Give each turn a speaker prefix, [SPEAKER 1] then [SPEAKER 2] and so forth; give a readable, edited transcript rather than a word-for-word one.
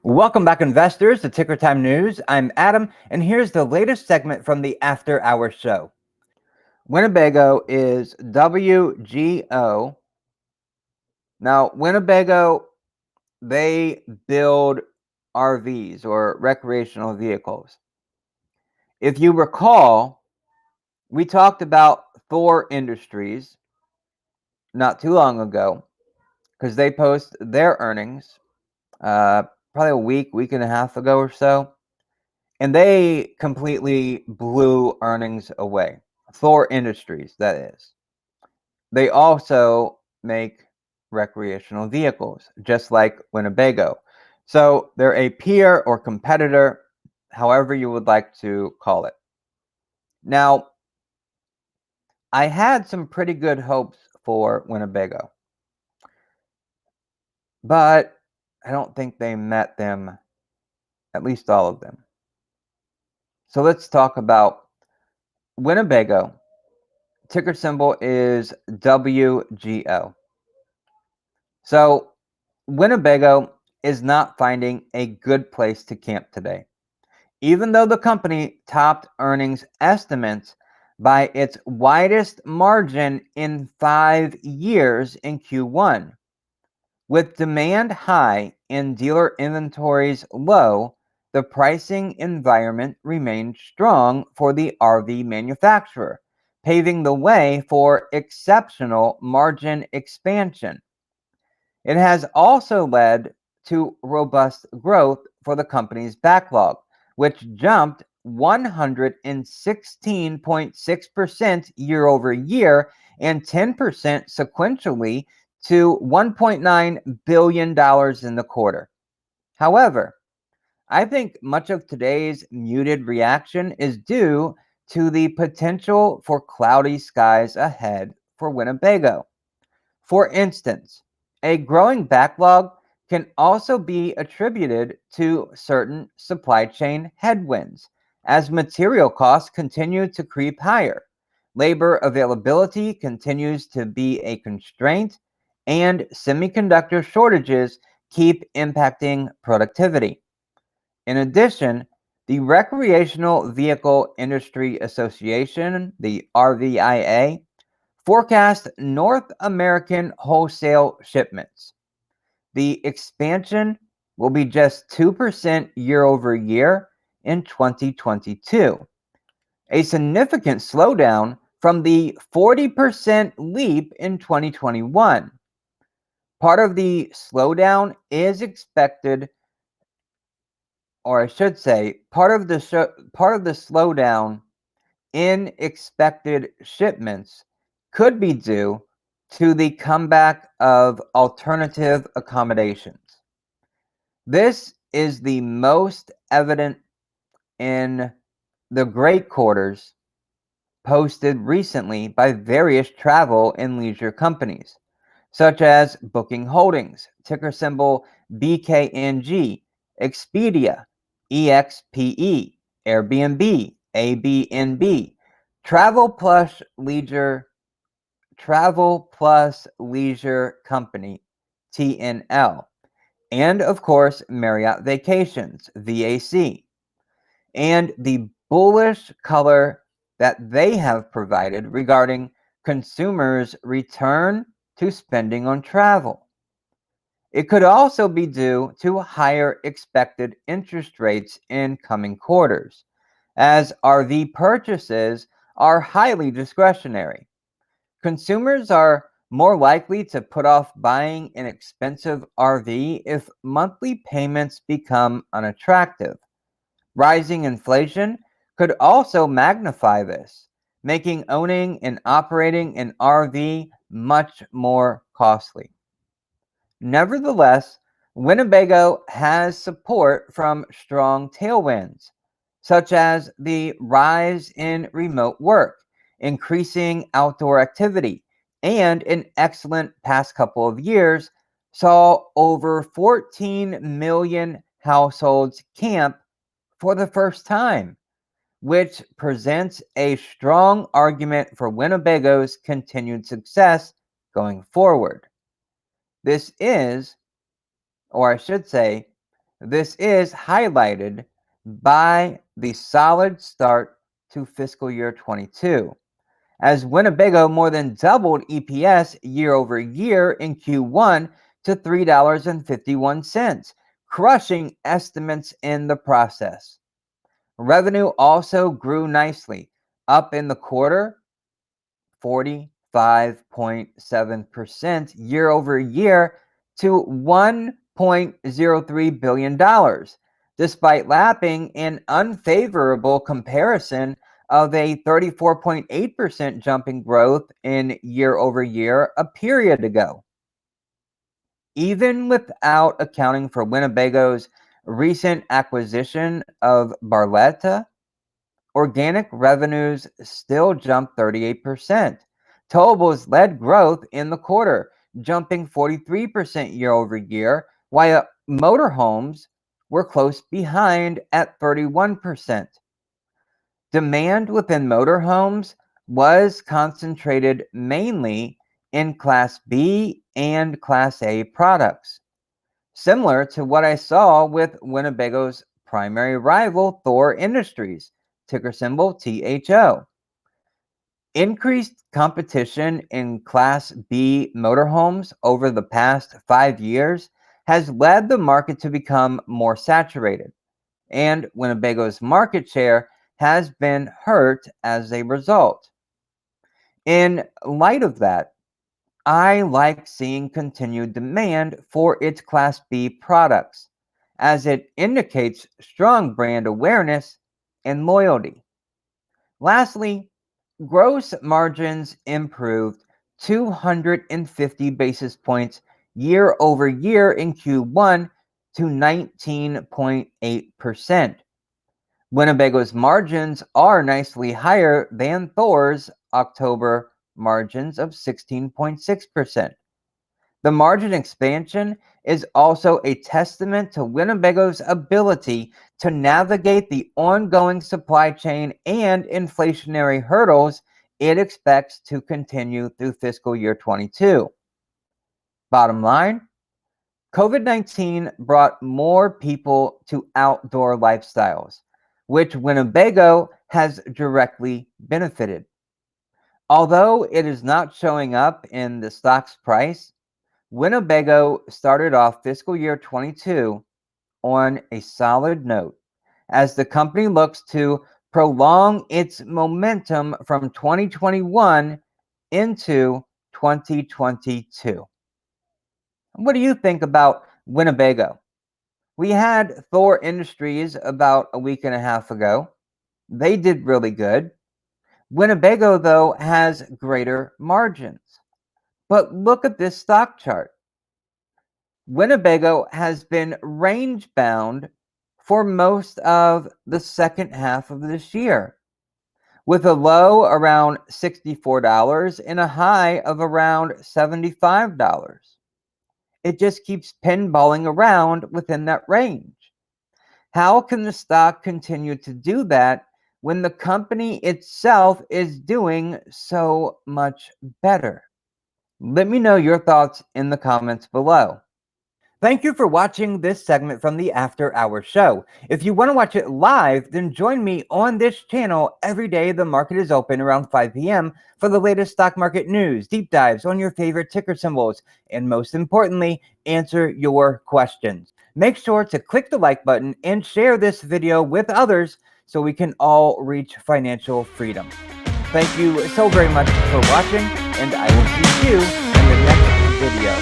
[SPEAKER 1] Welcome back, investors, to Ticker Time News. I'm Adam, and here's the latest segment from the After Hours show. Winnebago is WGO. Now, Winnebago, they build RVs or recreational vehicles. If you recall, we talked about Thor Industries not too long ago because they post their earnings probably a week and a half ago or so. And they completely blew earnings away. Thor Industries, that is. They also make recreational vehicles, just like Winnebago. So they're a peer or competitor, however you would like to call it. Now, I had some pretty good hopes for Winnebago, but I don't think they met them, at least all of them. So let's talk about Winnebago. Ticker symbol is WGO. So Winnebago is not finding a good place to camp today, even though the company topped earnings estimates by its widest margin in 5 years in Q1. With demand high and dealer inventories low, the pricing environment remained strong for the RV manufacturer, paving the way for exceptional margin expansion. It has also led to robust growth for the company's backlog, which jumped 116.6% year over year and 10% sequentially to $1.9 billion in the quarter. However, I think much of today's muted reaction is due to the potential for cloudy skies ahead for Winnebago. For instance, a growing backlog can also be attributed to certain supply chain headwinds as material costs continue to creep higher. Labor availability continues to be a constraint, and semiconductor shortages keep impacting productivity. In addition, the Recreational Vehicle Industry Association, the RVIA, forecast North American wholesale shipments. The expansion will be just 2% year over year in 2022, a significant slowdown from the 40% leap in 2021. Part of the slowdown is expected, or I should say, part of the slowdown in expected shipments could be due to the comeback of alternative accommodations. This is the most evident in the great quarters posted recently by various travel and leisure companies, such as Booking Holdings, ticker symbol BKNG, Expedia, EXPE, Airbnb, ABNB, Travel Plus Leisure Company, TNL, and of course Marriott Vacations, VAC, and the bullish color that they have provided regarding consumers' return to spending on travel. It could also be due to higher expected interest rates in coming quarters, as RV purchases are highly discretionary. Consumers are more likely to put off buying an expensive RV if monthly payments become unattractive. Rising inflation could also magnify this, making owning and operating an RV much more costly. Nevertheless, Winnebago has support from strong tailwinds, such as the rise in remote work, increasing outdoor activity, and an excellent past couple of years saw over 14 million households camp for the first time, which presents a strong argument for Winnebago's continued success going forward. This is, or I should say, This is highlighted by the solid start to fiscal year 22, as Winnebago more than doubled EPS year over year in Q1 to $3.51, crushing estimates in the process. Revenue also grew nicely, up in the quarter 45.7% year over year to $1.03 billion, despite lapping an unfavorable comparison of a 34.8% jump in growth in year over year a period ago. Even without accounting for Winnebago's recent acquisition of Barletta, organic revenues still jumped 38%. Towables led growth in the quarter, jumping 43% year over year, while motorhomes were close behind at 31%. Demand within motorhomes was concentrated mainly in Class B and Class A products, similar to what I saw with Winnebago's primary rival, Thor Industries, ticker symbol THO. Increased competition in Class B motorhomes over the past 5 years has led the market to become more saturated, and Winnebago's market share has been hurt as a result. In light of that, I like seeing continued demand for its Class B products, as it indicates strong brand awareness and loyalty. Lastly, gross margins improved 250 basis points year over year in Q1 to 19.8%. Winnebago's margins are nicely higher than Thor's October margins of 16.6%. The margin expansion is also a testament to Winnebago's ability to navigate the ongoing supply chain and inflationary hurdles it expects to continue through fiscal year 22. Bottom line, COVID-19 brought more people to outdoor lifestyles, which Winnebago has directly benefited. Although it is not showing up in the stock's price, Winnebago started off fiscal year 22 on a solid note as the company looks to prolong its momentum from 2021 into 2022. What do you think about Winnebago? We had Thor Industries about a week and a half ago. They did really good. Winnebago, though, has greater margins. But look at this stock chart. Winnebago has been range bound for most of the second half of this year, with a low around $64 and a high of around $75. It just keeps pinballing around within that range. How can the stock continue to do that when the company itself is doing so much better? Let me know your thoughts in the comments below. Thank you for watching this segment from the After Hours Show. If you want to watch it live, then join me on this channel every day the market is open around 5 p.m. for the latest stock market news, deep dives on your favorite ticker symbols, and most importantly, answer your questions. Make sure to click the like button and share this video with others so we can all reach financial freedom. Thank you so very much for watching, and I will see you in the next video.